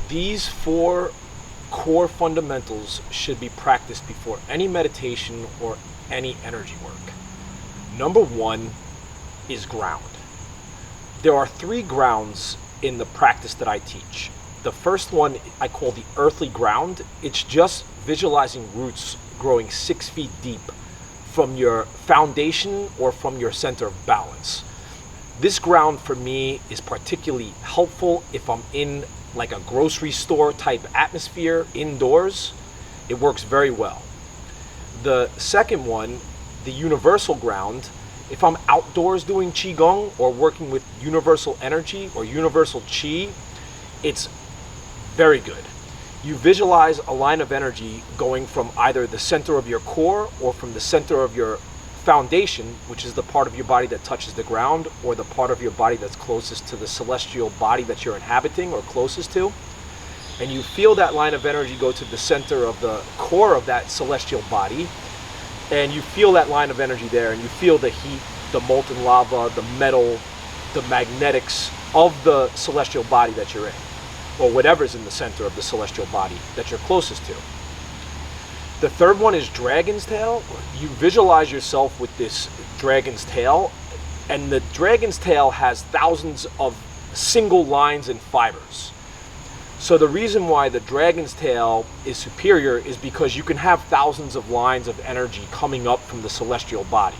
These four core fundamentals should be practiced before any meditation or any energy work. Number one is ground. There are three grounds in the practice that I teach. The first one I call the earthly ground. It's just visualizing roots growing 6 feet deep from your foundation or from your center of balance. This ground for me is particularly helpful if I'm in like a grocery store type atmosphere indoors. It works very well. The second one, the universal ground, if I'm outdoors doing Qigong or working with universal energy or universal Qi, it's very good. You visualize a line of energy going from either the center of your core or from the center of your foundation, which is the part of your body that touches the ground, or the part of your body that's closest to the celestial body that you're inhabiting or closest to. And you feel that line of energy go to the center of the core of that celestial body, and you feel that line of energy there, and you feel the heat, the molten lava, the metal, the magnetics of the celestial body that you're in, or whatever's in the center of the celestial body that you're closest to. The third one is dragon's tail. You visualize yourself with this dragon's tail, and the dragon's tail has thousands of single lines and fibers. So the reason why the dragon's tail is superior is because you can have thousands of lines of energy coming up from the celestial body.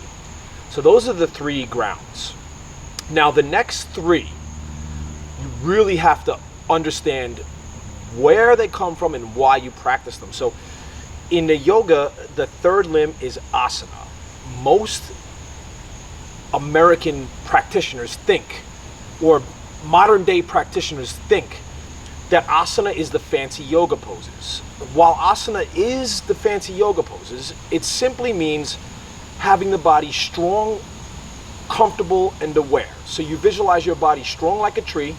So those are the three grounds. Now the next three, you really have to understand where they come from and why you practice them. So in the yoga, the third limb is asana. Most American practitioners think, or modern day practitioners think, that asana is the fancy yoga poses. While asana is the fancy yoga poses, it simply means having the body strong, comfortable, and aware. So you visualize your body strong like a tree,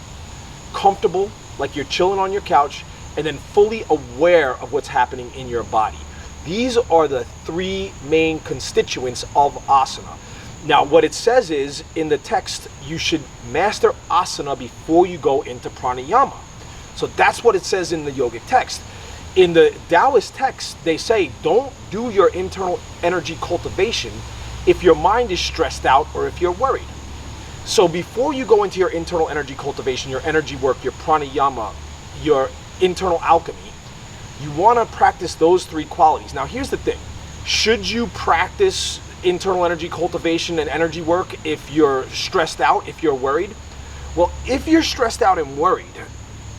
comfortable like you're chilling on your couch, and then fully aware of what's happening in your body. These are the three main constituents of asana. Now, what it says is, in the text, you should master asana before you go into pranayama. So that's what it says in the yogic text. In the Taoist text, they say, don't do your internal energy cultivation if your mind is stressed out or if you're worried. So before you go into your internal energy cultivation, your energy work, your pranayama, your internal alchemy, you want to practice those three qualities. Now here's the thing. Should you practice internal energy cultivation and energy work if you're stressed out, if you're worried? Well, if you're stressed out and worried,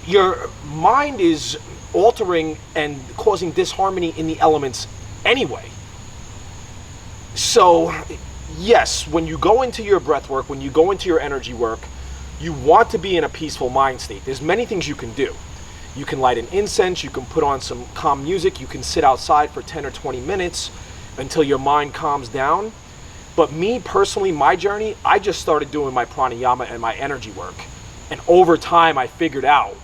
your mind is altering and causing disharmony in the elements anyway. So yes, when you go into your breath work, when you go into your energy work, you want to be in a peaceful mind state. There's many things you can do. You can light an incense, you can put on some calm music, you can sit outside for 10 or 20 minutes until your mind calms down. But me personally, my journey, I just started doing my pranayama and my energy work. And over time, I figured out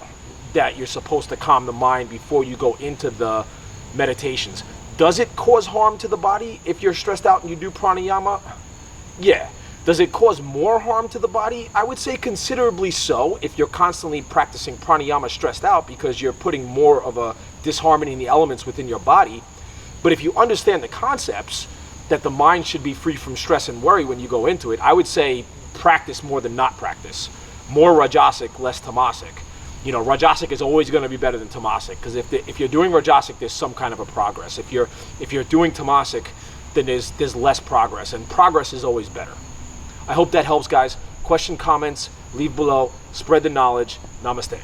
that you're supposed to calm the mind before you go into the meditations. Does it cause harm to the body if you're stressed out and you do pranayama? Yeah. Does it cause more harm to the body? I would say considerably so if you're constantly practicing pranayama stressed out, because you're putting more of a disharmony in the elements within your body. But if you understand the concepts that the mind should be free from stress and worry when you go into it, I would say practice more than not practice. More rajasic, less tamasic. You know, rajasic is always going to be better than tamasic, because if you're doing rajasic, there's some kind of a progress. If you're doing tamasic, then there's less progress, and progress is always better. I hope that helps, guys. Question, comments, leave below. Spread the knowledge. Namaste.